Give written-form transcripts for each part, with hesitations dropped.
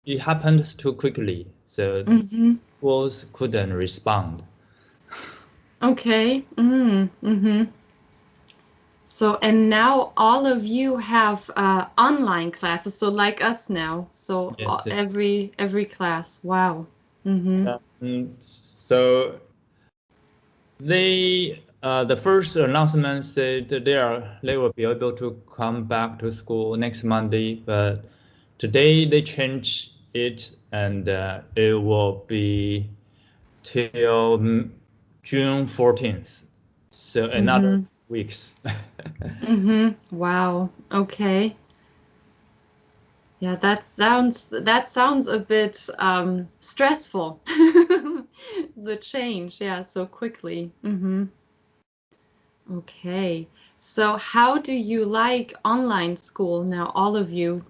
it happened too quickly, so schools couldn't respond. Okay. So, and now all of you have online classes, so like us now. So Yes. every class. Wow. Mm-hmm. So the first announcement said they will be able to come back to school next Monday, but today they changed it and it will be till June 14th. So another Mm-hmm. weeks. Wow. Okay. Yeah, that sounds a bit stressful. The change, yeah, so quickly. Okay. So how do you like online school now, all of you?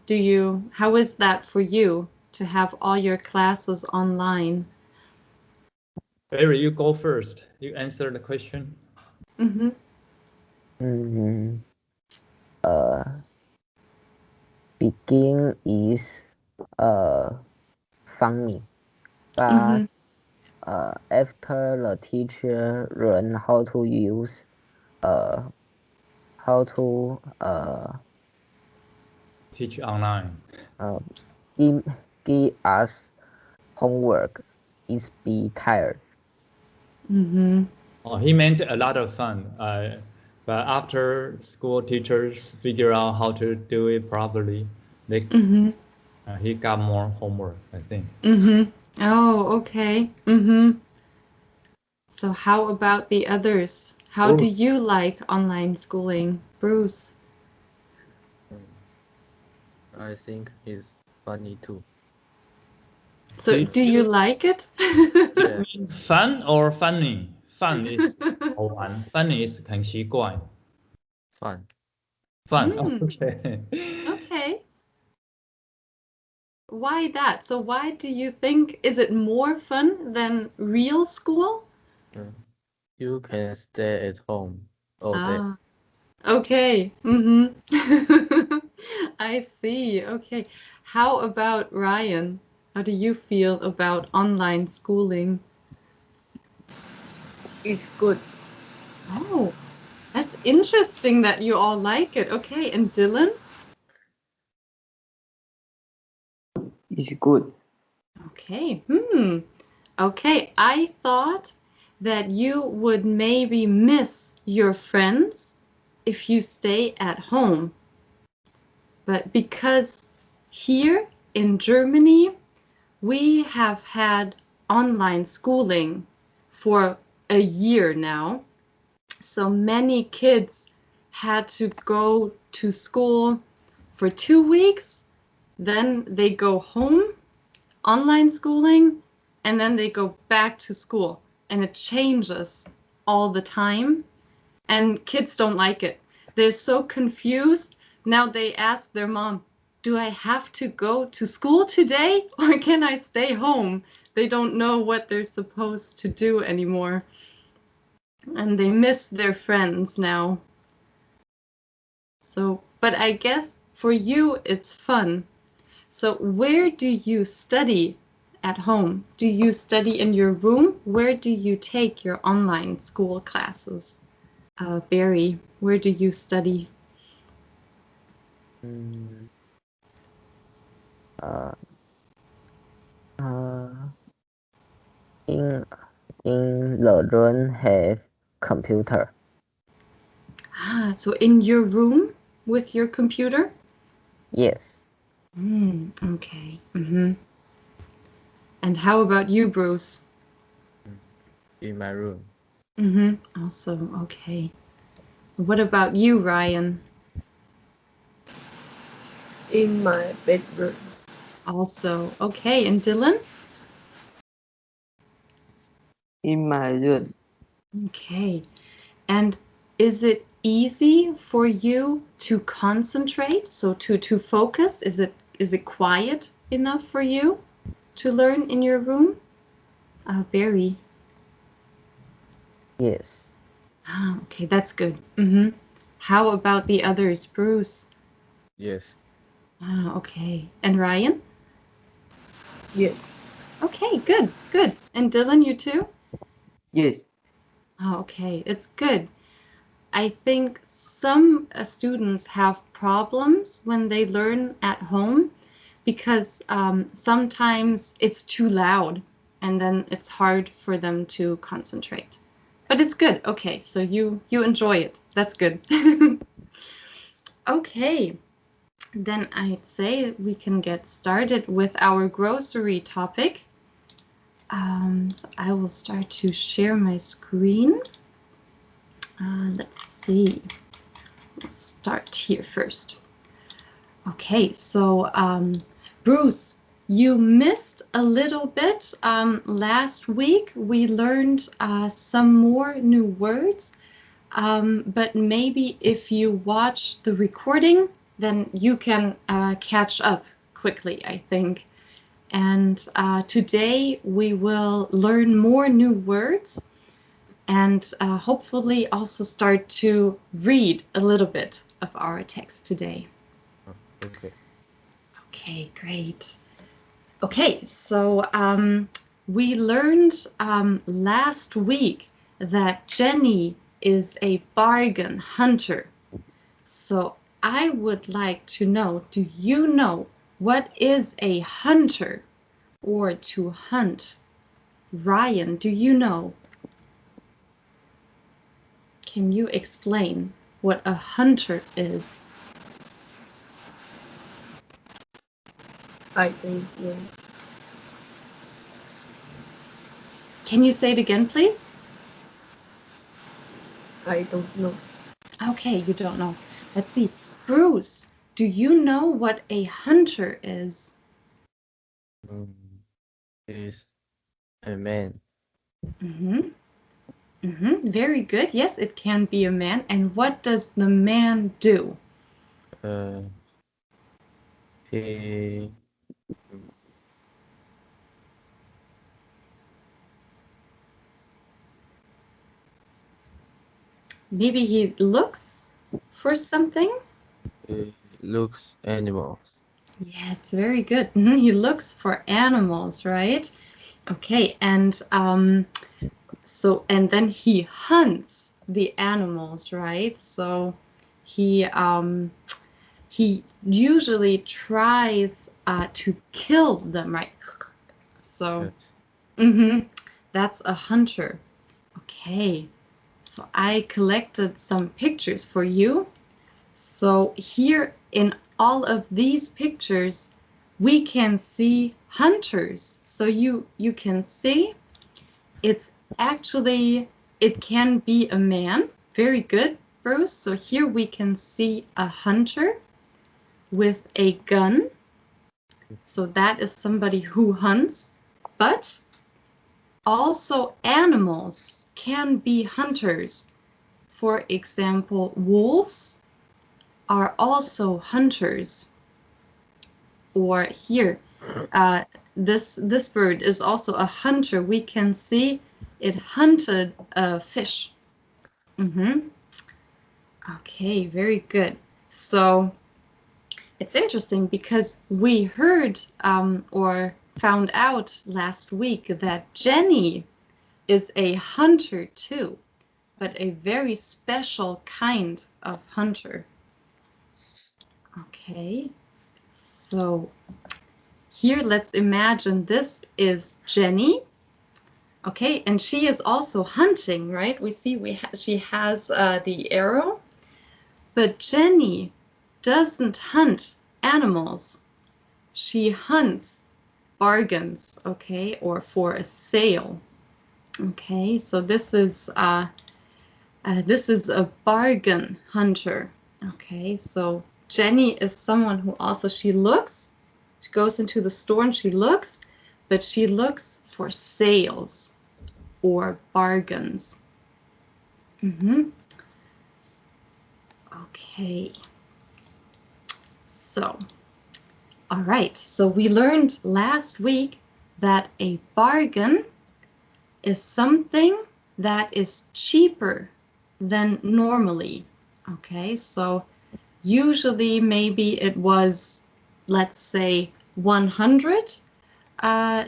How is that for you to have all your classes online? Barry, you go first. You answer the question. Mm-hmm. Mm, uh, Speaking is funny, but Mm-hmm. after the teacher learn how to use uh how to Teach online. uh give give us homework, is be tired. Mm-hmm. Oh, he meant a lot of fun. But after school teachers figure out how to do it properly, they Mm-hmm. he got more homework, I think. Mm-hmm. Oh, okay. Mm-hmm. So how about the others? How do Bruce, you like online schooling, Bruce? I think he's funny too. So do do you you like it? Yeah, mean fun or funny? Fun is 好玩，funny is 很奇怪。fun. Fun, Hmm. okay. Okay. Why that? So why do you think is it more fun than real school? Uh, you can stay at home all day. Ah, okay. Mm-hmm. I see. Okay. How about Ryan? How do you feel about online schooling? It's good. Oh, that's interesting that you all like it. Okay, and Dylan? It's good. Okay. Okay, I thought that you would maybe miss your friends if you stay at home. But because here in Germany, we have had online schooling for a year now. So many kids had to go to school for 2 weeks, then they go home, online schooling, and then they go back to school. And it changes all the time. And kids don't like it. They're so confused. Now they ask their mom, do I have to go to school today or can I stay home? They don't know what they're supposed to do anymore. And they miss their friends now. So, but I guess for you it's fun. So, where do you study at home? Do you study in your room? Where do you take your online school classes? Barry, where do you study? Mm, uh, uh, in the room have computer. Ah, so in your room with your computer? Yes. Okay. And how about you, Bruce? Mm. In my room. Also, okay. What about you, Ryan? In my bedroom. Also, okay. And Dylan? In my room. Okay. And is it easy for you to concentrate? So to focus? Is it quiet enough for you to learn in your room? Barry. Yes. Ah, okay, that's good. How about the others, Bruce? Yes. Ah, okay. And Ryan? Yes. Okay, good, good. And Dylan, you too? Yes. Oh, okay, it's good. I think some students have problems when they learn at home because sometimes it's too loud and then it's hard for them to concentrate. But it's good. Okay, so you enjoy it. That's good. Okay, then I'd say we can get started with our grocery topic. So I will start to share my screen. Let's see. Let's start here first. Okay, so Bruce, you missed a little bit. Last week we learned some more new words, but maybe if you watch the recording, then you can catch up quickly, I think. And today we will learn more new words and hopefully also start to read a little bit of our text today. Okay. Okay, great. Okay, so we learned last week that Jenny is a bargain hunter. So I would like to know, do you know what is a hunter or to hunt? Ryan, do you know? Can you explain what a hunter is? I don't know. Can you say it again, please? I don't know. Okay, you don't know. Let's see. Bruce, do you know what a hunter is? Is a man. Very good. Yes, it can be a man. And what does the man do? He Maybe he looks for something? he looks animals. Yes, very good. He looks for animals, right? Okay, and and then he hunts the animals, right? So he usually tries to kill them, right? So Yes. that's a hunter. Okay, so I collected some pictures for you. So here in all of these pictures, we can see hunters. So you can see it's actually, it can be a man. Very good, Bruce. So here we can see a hunter with a gun. So that is somebody who hunts. But also animals can be hunters. For example, wolves are also hunters. Or here, this bird is also a hunter. We can see it hunted a fish. Okay, very good. So it's interesting because we heard or found out last week that Jenny is a hunter too, but a very special kind of hunter. Okay, so here let's imagine this is Jenny. Okay, and she is also hunting, right? We see she has the arrow, but Jenny doesn't hunt animals. She hunts bargains, okay, or for a sale. Okay, so this is a bargain hunter. Okay, so Jenny is someone who also she goes into the store and she looks, but she looks for sales or bargains. Okay. So, all right. So we learned last week that a bargain is something that is cheaper than normally. Okay. So usually maybe it was, let's say, 100.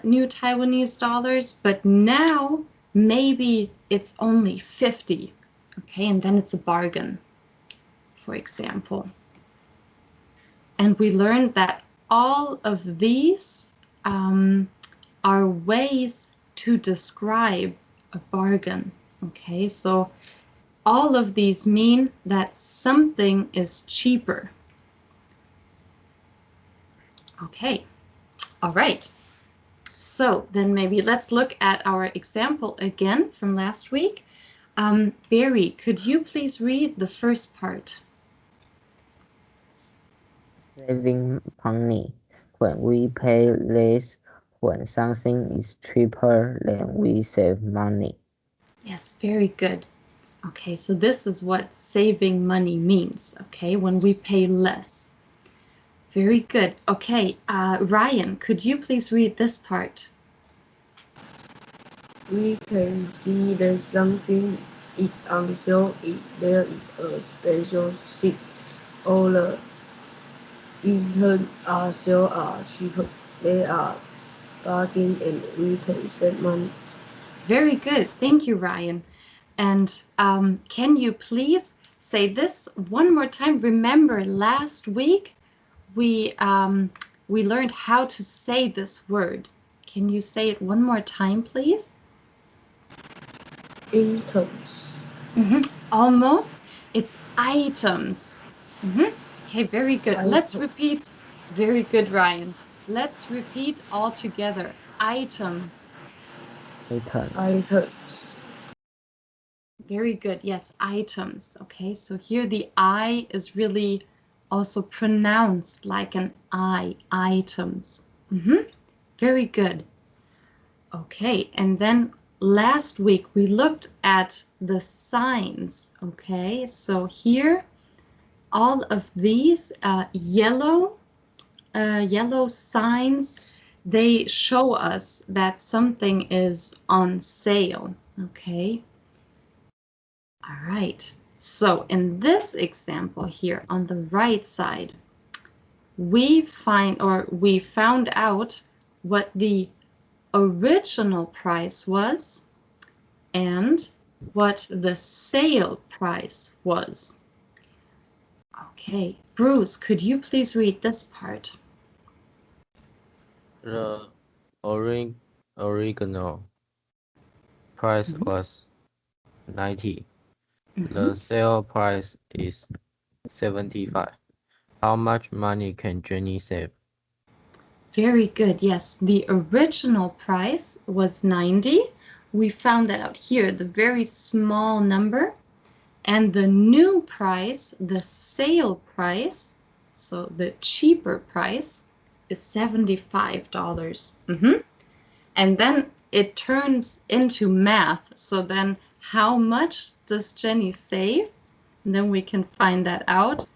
new Taiwanese dollars, but now maybe it's only 50. Okay, and then it's a bargain, for example. And we learned that all of these are ways to describe a bargain. Okay, so all of these mean that something is cheaper. Okay, all right. So then maybe let's look at our example again from last week. Barry, could you please read the first part? Saving money. When we pay less, when something is cheaper, then we save money. Yes, very good. Okay, so this is what saving money means, okay, when we pay less. Very good. Okay, Ryan, could you please read this part? We can see that something is on sale if there is a special seat or the items are sale are cheaper. They are bargain and we can save money. Very good. Thank you, Ryan. And can you please say this one more time? Remember, last week we learned how to say this word. Can you say it one more time, please? Items. Almost. It's items. Okay, very good. Let's repeat. Very good, Ryan. Let's repeat all together. Item. Items. Very good. Yes, items. Okay, so here the I is really also pronounced like an I. Items. Very good. Okay, and then last week we looked at the signs. Okay, so here all of these yellow signs, they show us that something is on sale. Okay. All right. So in this example here on the right side, we found out what the original price was and what the sale price was. Okay, Bruce, could you please read this part? The original price was 90. The sale price is 75. How much money can Jenny save? Very good. Yes, the original price was 90. We found that out here, the very small number. And the new price, the sale price, so the cheaper price, is $75. And then it turns into math. So then how much does Jenny save? And then we can find that out.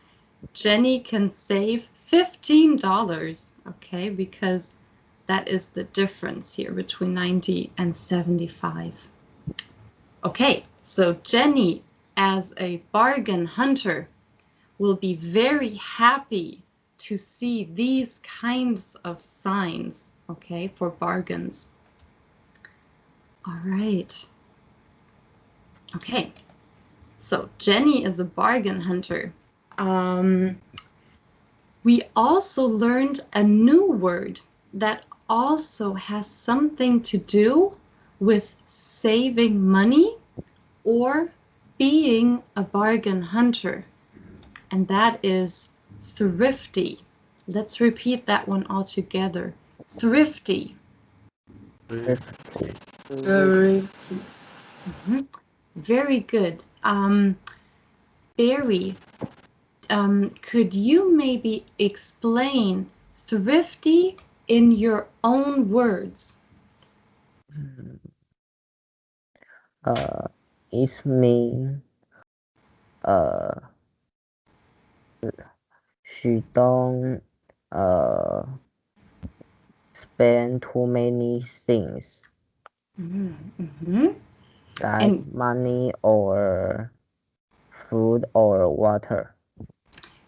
Jenny can save $15, okay, because that is the difference here between 90 and 75. Okay, so Jenny, as a bargain hunter, will be very happy to see these kinds of signs, okay, for bargains. All right. Okay, so Jenny is a bargain hunter. We also learned a new word that also has something to do with saving money or being a bargain hunter, and that is thrifty. Let's repeat that one all together. Thrifty. Thrifty. Very good. Barry, could you maybe explain thrifty in your own words? It means she don't spend too many things like money or food or water.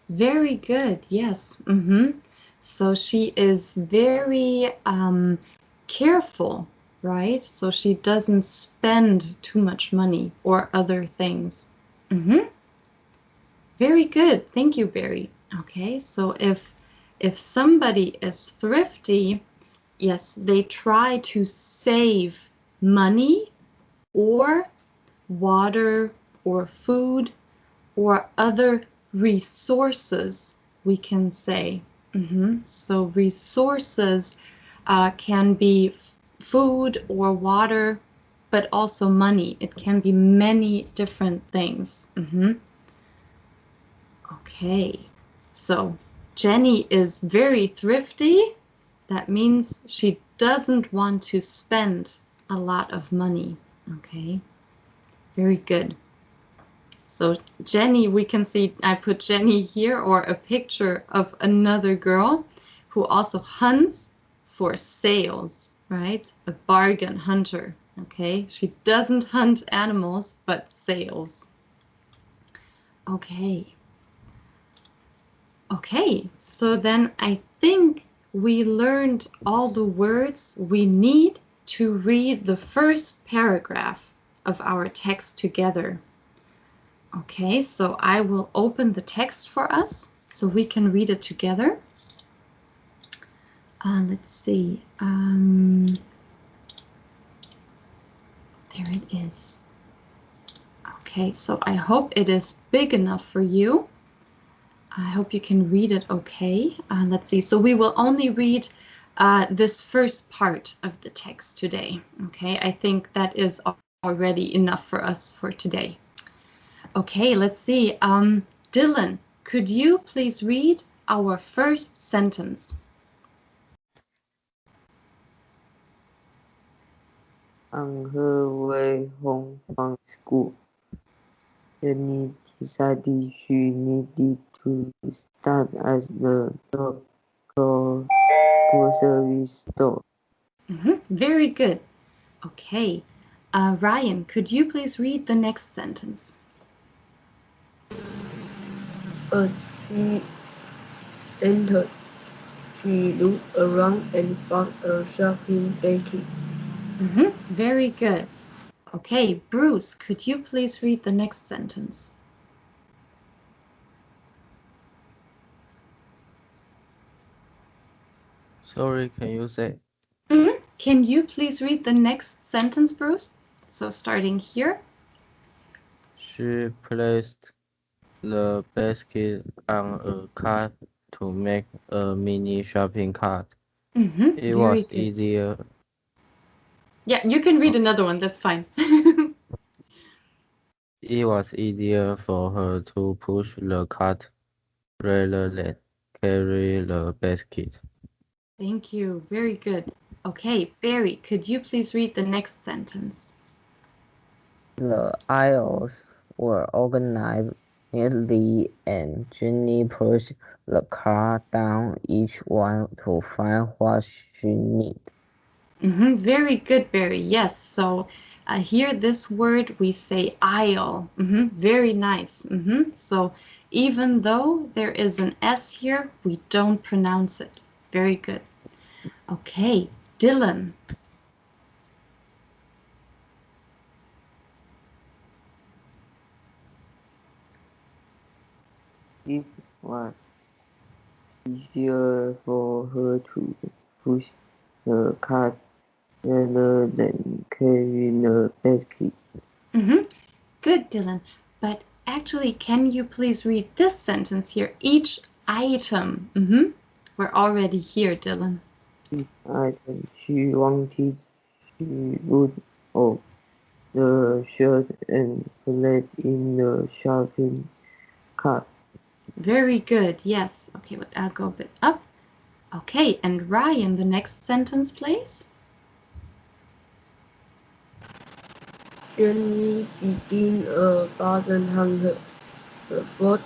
Very good. Yes. So she is very careful, right? So she doesn't spend too much money or other things. Very good. Thank you, Barry. Okay, so if somebody is thrifty, yes, they try to save money or water or food or other resources, we can say. So resources can be food or water, but also money. It can be many different things. Okay, so Jenny is very thrifty. That means she doesn't want to spend a lot of money. Okay, very good. So Jenny, we can see I put Jenny here, or a picture of another girl who also hunts for sales, right? A bargain hunter. Okay, she doesn't hunt animals, but sales. Okay. Okay, so then I think we learned all the words we need to read the first paragraph of our text together. Okay, so I will open the text for us so we can read it together. Let's see. There it is. Okay, so I hope it is big enough for you. I hope you can read it okay. Let's see. So we will only read this first part of the text today. Okay, I think that is already enough for us for today. Okay, let's see. Dylan, could you please read our first sentence? On her way home from school, Jenny decided she needed to stop at the local grocery store. Very good. Okay. Ryan, could you please read the next sentence? As she entered, she looked around and found a shopping basket. Very good. Okay, Bruce, could you please read the next sentence? Sorry, can you say? Can you please read the next sentence, Bruce? So starting here. She placed the basket on a cart to make a mini shopping cart. It Very was good. easier. Yeah, you can read another one. That's fine. It was easier for her to push the cart rather than carry the basket. Thank you. Very good. Okay, Barry, could you please read the next sentence? The aisles were organized neatly, and Jenny pushed the cart down each one to find what she needed. Very good, Barry. Yes. So here, this word we say aisle. Very nice. So even though there is an S here, we don't pronounce it. Very good. Okay, Dylan. It was easier for her to push the cart rather than carry the basket. Good, Dylan. But actually, can you please read this sentence here? Each item. We're already here, Dylan. Each item she wanted, she would off the shirt and put in the shopping cart. Very good. Yes. Okay, but I'll go a bit up. Okay, and Ryan, the next sentence, please. Jenny began a bargain hunt for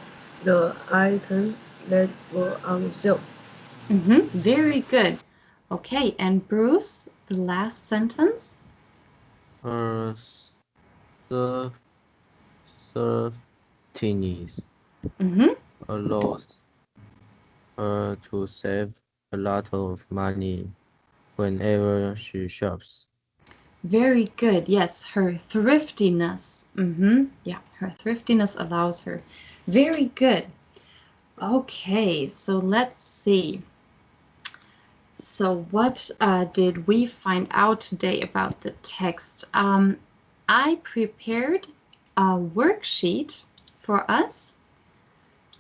the items that were on sale. Very good. Okay, and Bruce, the last sentence. Her surftiness allows her to save a lot of money whenever she shops. Very good. Yes, her thriftiness. Yeah, her thriftiness allows her. Very good. Okay, so let's see. So what did we find out today about the text? I prepared a worksheet for us.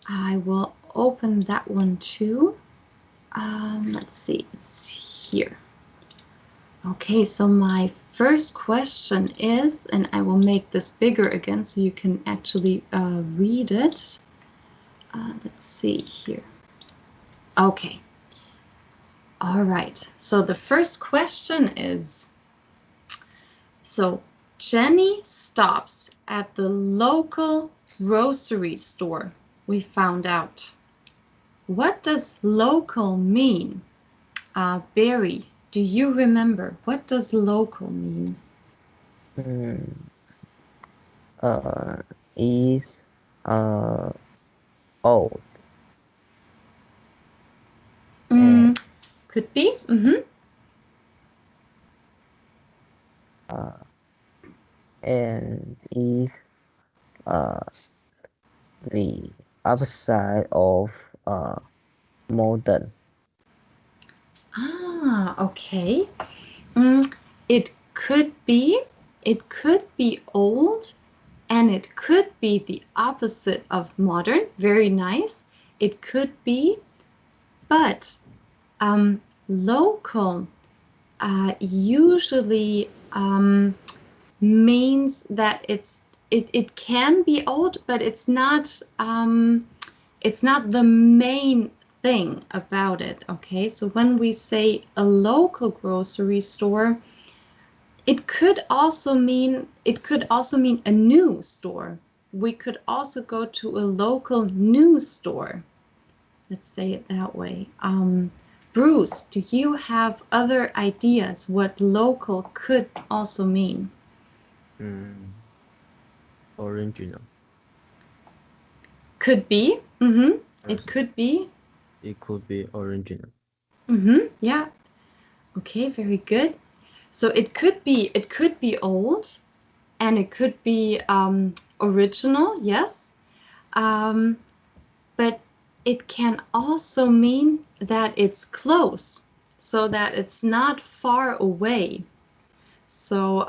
I will open that one too. Let's see, it's here. Okay, so my first question is, and I will make this bigger again so you can actually read it. Let's see here. Okay. All right, so the first question is, so Jenny stops at the local grocery store, we found out. What does local mean? Barry, do you remember? What does local mean? Is old. Could be. And is the upside of modern. Okay. It could be old, and it could be the opposite of modern. Very nice. It could be, but local usually means that it can be old, but it's not the main thing about it. Okay, so when we say a local grocery store, it could also mean a new store. We could also go to a local news store. Let's say it that way. Bruce, do you have other ideas what local could also mean? Original. Could be. It could be. It could be original. Yeah. Okay, very good. So it could be old, and it could be original, yes. But it can also mean that it's close, so that it's not far away. So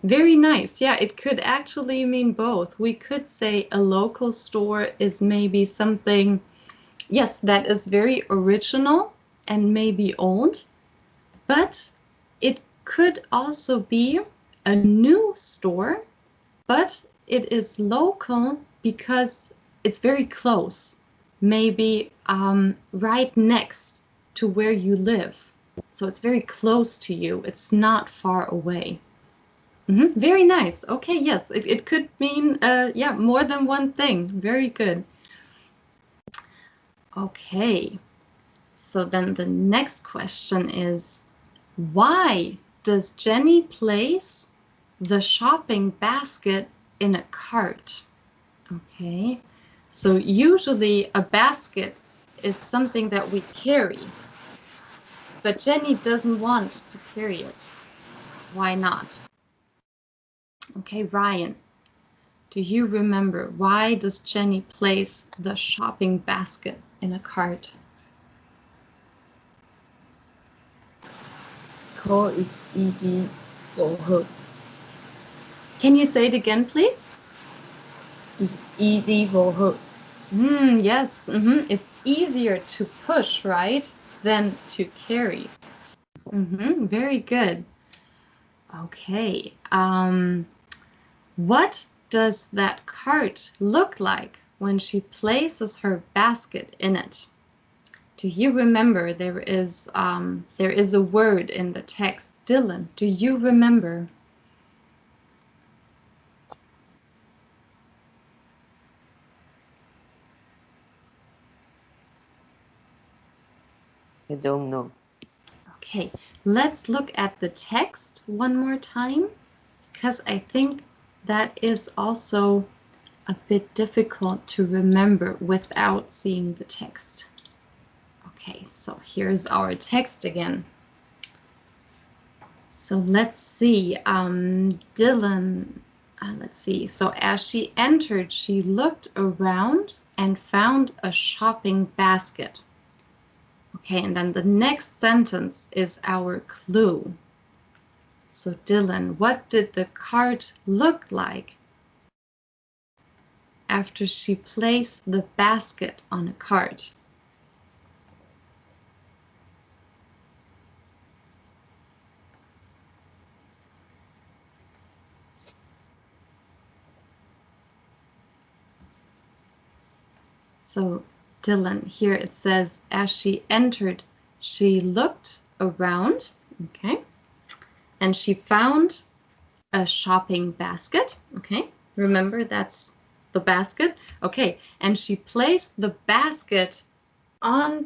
very nice. Yeah, it could actually mean both. We could say a local store is maybe something, yes, that is very original and maybe old, but it could also be a new store, but it is local because it's very close, maybe right next to where you live. So it's very close to you. It's not far away. Very nice. Okay, yes, it could mean, yeah, more than one thing. Very good. Okay, so then the next question is, why does Jenny place the shopping basket in a cart? Okay, so usually a basket is something that we carry, but Jenny doesn't want to carry it. Why not? Okay, Ryan, do you remember, why does Jenny place the shopping basket in a cart? Because it's easy for her. Can you say it again, please? It's easy for her. Yes, it's easier to push, right, than to carry. Very good. Okay. What does that cart look like when she places her basket in it? Do you remember there is a word in the text? Dylan, do you remember? I don't know. Okay, let's look at the text one more time, because I think that is also a bit difficult to remember without seeing the text. Okay, so here's our text again. So let's see, Dylan, let's see. So as she entered, she looked around and found a shopping basket. Okay, and then the next sentence is our clue. So Dylan, what did the cart look like after she placed the basket on a cart? So Dylan, here it says, as she entered, she looked around, okay, and she found a shopping basket, okay, remember that's the basket, okay, and she placed the basket on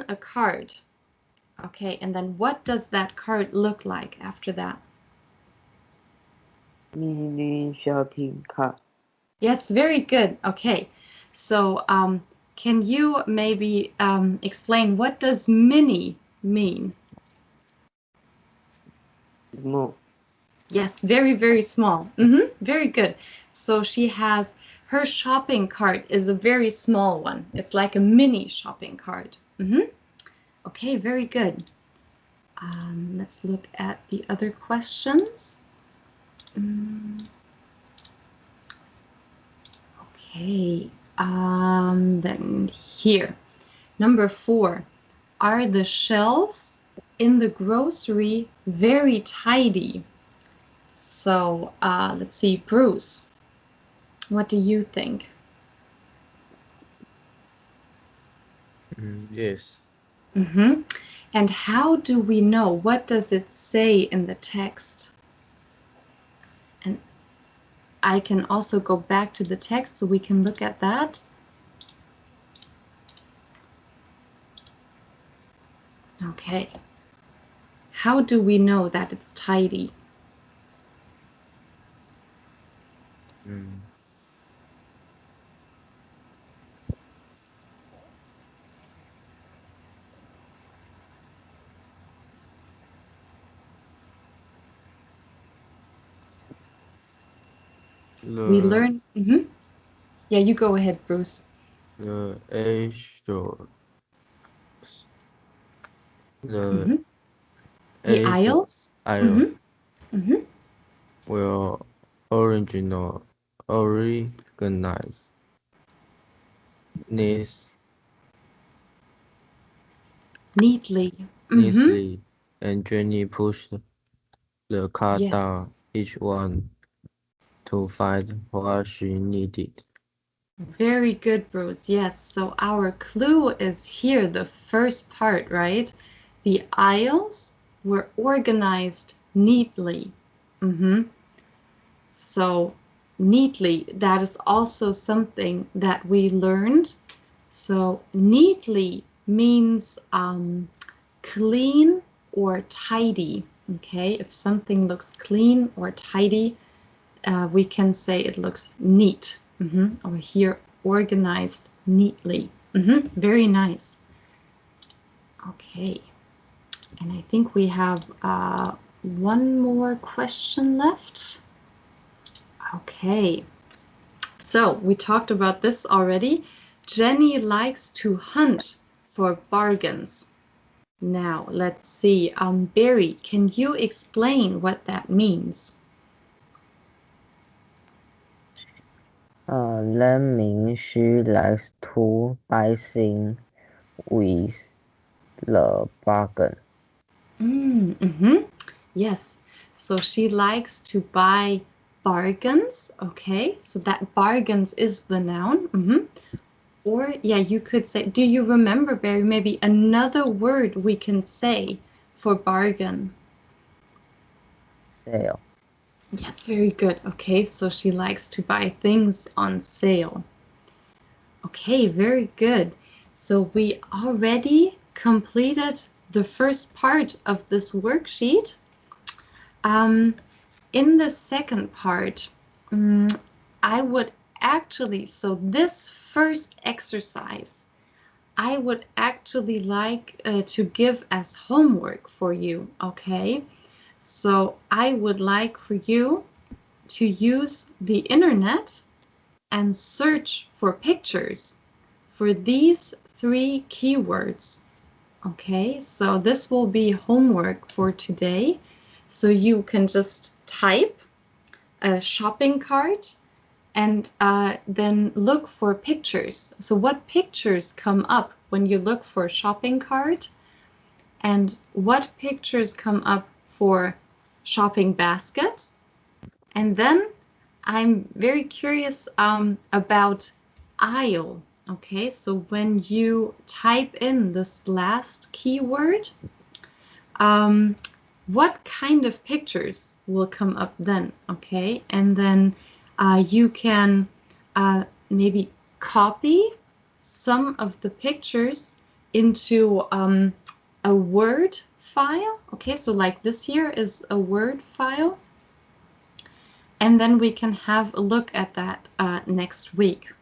a cart, okay, and then what does that cart look like after that? Mini shopping cart. Yes, very good. Okay, so can you maybe explain what does mini mean? Small. Yes, very, very small. Very good. So she has, her shopping cart is a very small one. It's like a mini shopping cart. Okay, very good. Let's look at the other questions. Okay, then here, number 4, are the shelves in the grocery very tidy? So let's see, Bruce, what do you think? Yes. And how do we know? What does it say in the text? And I can also go back to the text so we can look at that. Okay. How do we know that it's tidy? We learn. Yeah, you go ahead, Bruce. The age stores. The aisles. aisle will organize Neatly. neatly, and Jenny pushed the cart Yes. down each one to find what she needed. Very good, Bruce. Yes, so our clue is here, the first part, right? The aisles were organized neatly. So neatly, that is also something that we learned. So neatly means clean or tidy. Okay, if something looks clean or tidy, we can say it looks neat. Or here, organized neatly. Very nice. Okay, and I think we have one more question left. Okay, so we talked about this already. Jenny likes to hunt for bargains. Now, let's see. Barry, can you explain what that means? That means she likes to buy things with the bargain. Yes, so she likes to buy bargains. Okay, so that bargains is the noun. Or, yeah, you could say, do you remember, Barry, maybe another word we can say for bargain? Sale. Yes, very good. Okay, so she likes to buy things on sale. Okay, very good. So we already completed the first part of this worksheet. In the second part, I would actually, so this first exercise, I would actually like to give as homework for you, okay? So I would like for you to use the internet and search for pictures for these 3 keywords. Okay, so this will be homework for today. So you can just type a shopping cart and then look for pictures. So what pictures come up when you look for a shopping cart, and what pictures come up for shopping basket? And then I'm very curious about aisle. Okay, so when you type in this last keyword, what kind of pictures will come up then? Okay, and then you can maybe copy some of the pictures into a Word file. Okay, so like this here is a Word file. And then we can have a look at that next week.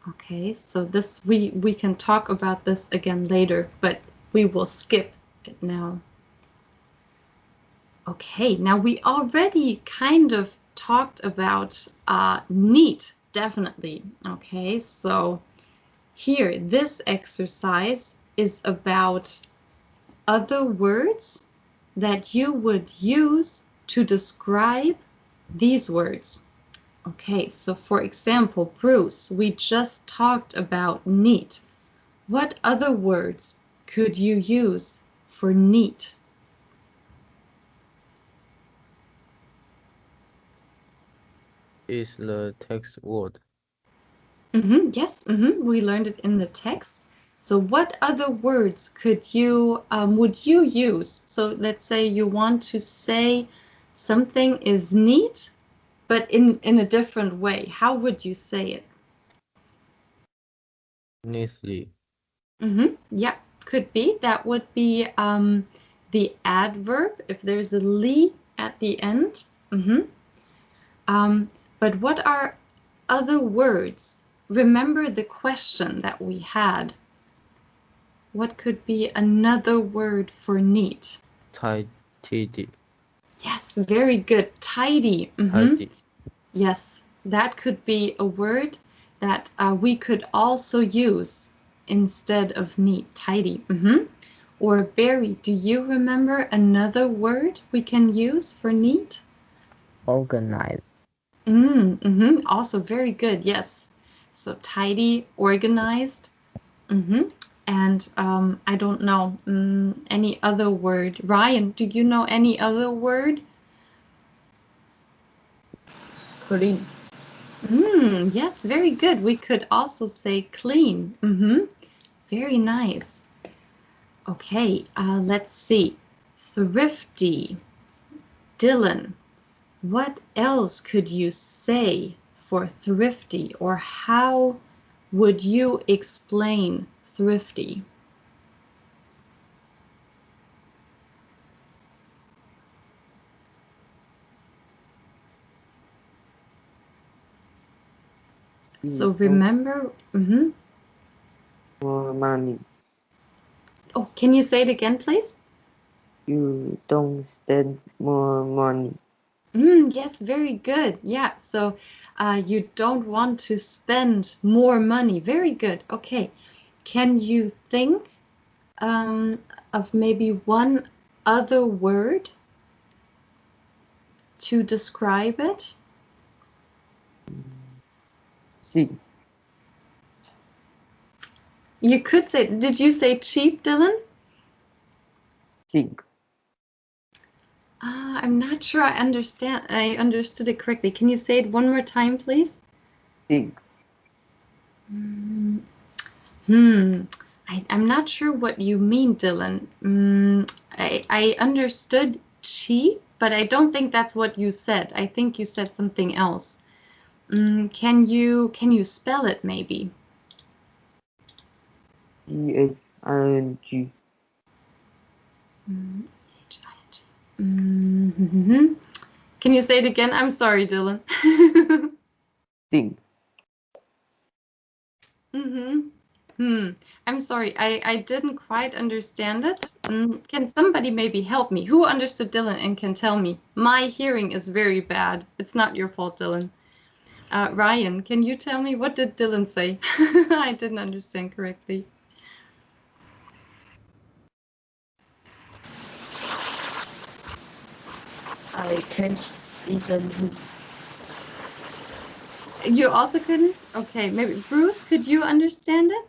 Okay, so this we can talk about this again later, but we will skip it now. Okay, now we already kind of talked about need, definitely. Okay, so here, this exercise is about other words that you would use to describe these words. Okay, so for example, Bruce, we just talked about neat. What other words could you use for neat? Is the text word. Yes, we learned it in the text. So what other words could you would you use? So let's say you want to say something is neat, but in a different way. How would you say it? Neatly. Yeah, could be. That would be the adverb if there's a ly at the end. But what are other words? Remember the question that we had. What could be another word for neat? Tidy. Yes, very good. Tidy. Tidy. Yes, that could be a word that we could also use instead of neat. Tidy. Or Barry, do you remember another word we can use for neat? Organized. Also very good. Yes. So tidy, organized. And I don't know any other word. Ryan, do you know any other word? Clean. Yes, very good. We could also say clean. Very nice. Okay, let's see. Thrifty. Dylan, what else could you say for thrifty, or how would you explain thrifty? So remember, More money. Oh, can you say it again, please? You don't spend more money. Yes, very good. Yeah, so you don't want to spend more money. Very good. Okay. Can you think of maybe one other word to describe it? See. You could say, did you say cheap, Dylan? Think. I'm not sure I understood it correctly. Can you say it one more time, please? Think. I'm not sure what you mean, Dylan. I understood cheap, but I don't think that's what you said. I think you said something else. Can you spell it maybe? EHING. Can you say it again? I'm sorry, Dylan. Think. I'm sorry, I didn't quite understand it. Can somebody maybe help me? Who understood Dylan and can tell me? My hearing is very bad. It's not your fault, Dylan. Ryan, can you tell me, what did Dylan say? I didn't understand correctly. I can't listen to. You also couldn't? Okay, maybe Bruce, could you understand it?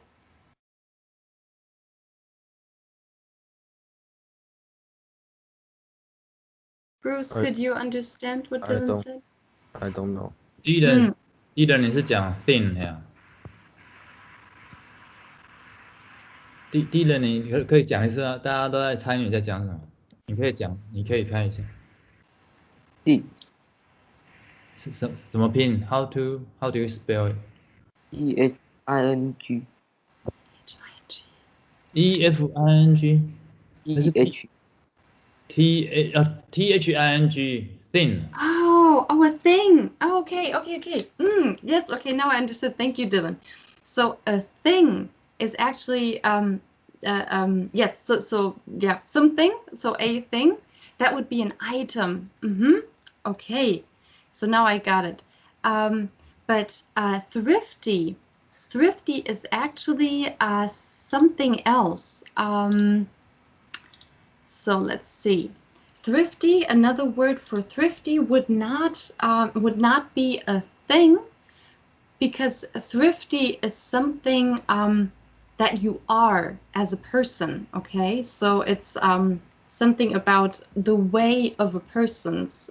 Bruce, could you understand what Dylan said? I don't know. Dylan 你是讲 thing 呀？Dylan 你可以讲一次啊，大家都在参与在讲什么？你可以讲，你可以看一下。D 是怎么拼 ？How do you spell it? E H I N G E F I N G E H T H I N G thing. Oh, a thing. Oh, okay. Yes, okay, now I understood. Thank you, Dylan. So a thing is actually yes, so yeah, something. So a thing, that would be an item. Okay. So now I got it. But thrifty is actually something else. So let's see. Thrifty, another word for thrifty would not be a thing, because thrifty is something that you are as a person. Okay, so it's something about the way of a person's,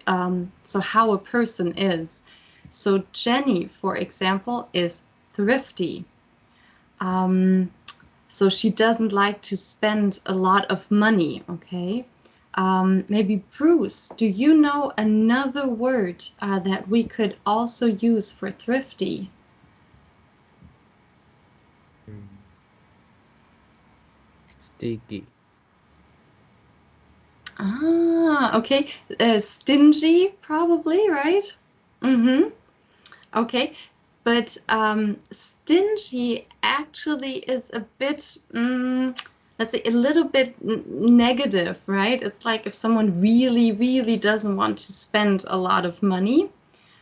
so how a person is. So Jenny, for example, is thrifty. So she doesn't like to spend a lot of money. Okay. Maybe Bruce, do you know another word that we could also use for thrifty? Sticky. Okay. Stingy, probably, right? Okay. But stingy actually is a bit, let's say, a little bit negative, right? It's like if someone really, really doesn't want to spend a lot of money.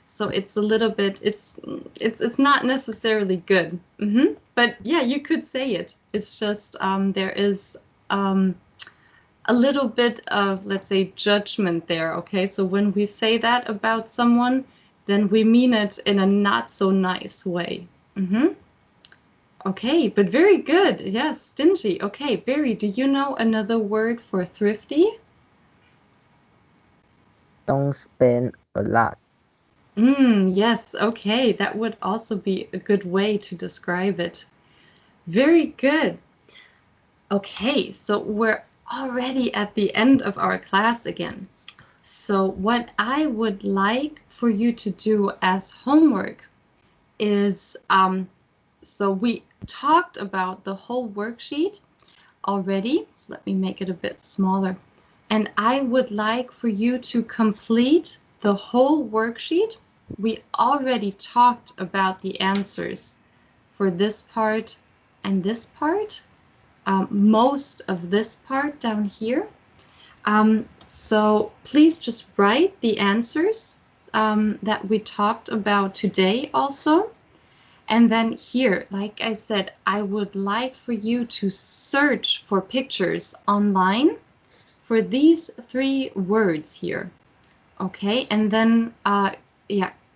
So it's a little bit, it's not necessarily good. But yeah, you could say it. It's just there is a little bit of, let's say, judgment there. Okay, so when we say that about someone, then we mean it in a not so nice way. Okay, but very good. Yes, stingy. Okay, Barry, do you know another word for thrifty? Don't spend a lot. Yes, okay, that would also be a good way to describe it. Very good. Okay, so we're already at the end of our class again. So what I would like for you to do as homework is, so we talked about the whole worksheet already. So let me make it a bit smaller. And I would like for you to complete the whole worksheet. We already talked about the answers for this part and this part, most of this part down here. So please just write the answers that we talked about today also. And then here, like I said, I would like for you to search for pictures online for these 3 words here. Okay, and then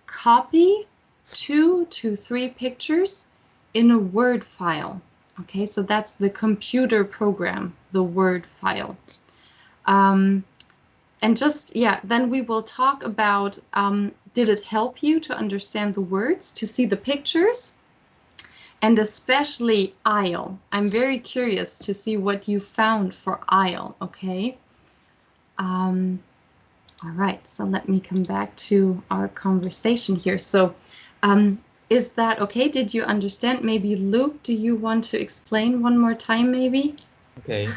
copy 2 to 3 pictures in a Word file. Okay, so that's the computer program, the Word file. And just, then we will talk about, did it help you to understand the words, to see the pictures? And especially aisle. I'm very curious to see what you found for aisle, okay? All right, so let me come back to our conversation here. So is that okay? Did you understand? Maybe Luke, do you want to explain one more time maybe? OK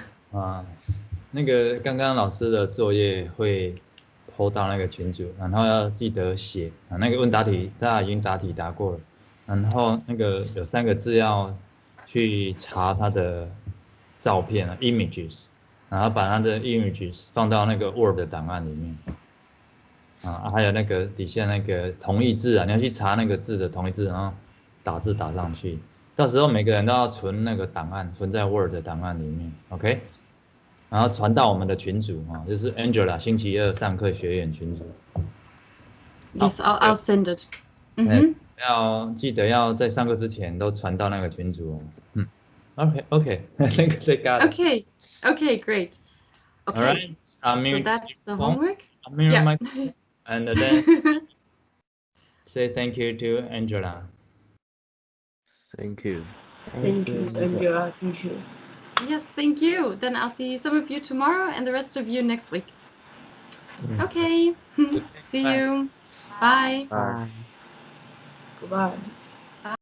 那个刚刚老师的作业会 po 到那个群组，然后要记得写那个问答题大家已经答题答过了，然后那个有3个字要去查他的照片啊 images， 然后把他的 images 放到那个 Word 档案里面。还有那个底下那个同义字啊，你要去查那个字的同义字，然后打字打上去。到时候每个人都要存那个档案，存在 Word 档案里面 ，OK？ 然后传到我们的群组啊，就是 Angela 星期二上课学员群组。Yes, I'll send it. 记得要在上课之前都传到那个群组哦。OK， 那个they got it. Okay, great. Okay. All right, so that's the homework. I'm muting my phone, and then say thank you to Angela. Thank you. Thank you, Angela teacher. Yes, thank you. Then I'll see some of you tomorrow and the rest of you next week. Okay. See you. Bye. Bye. Goodbye.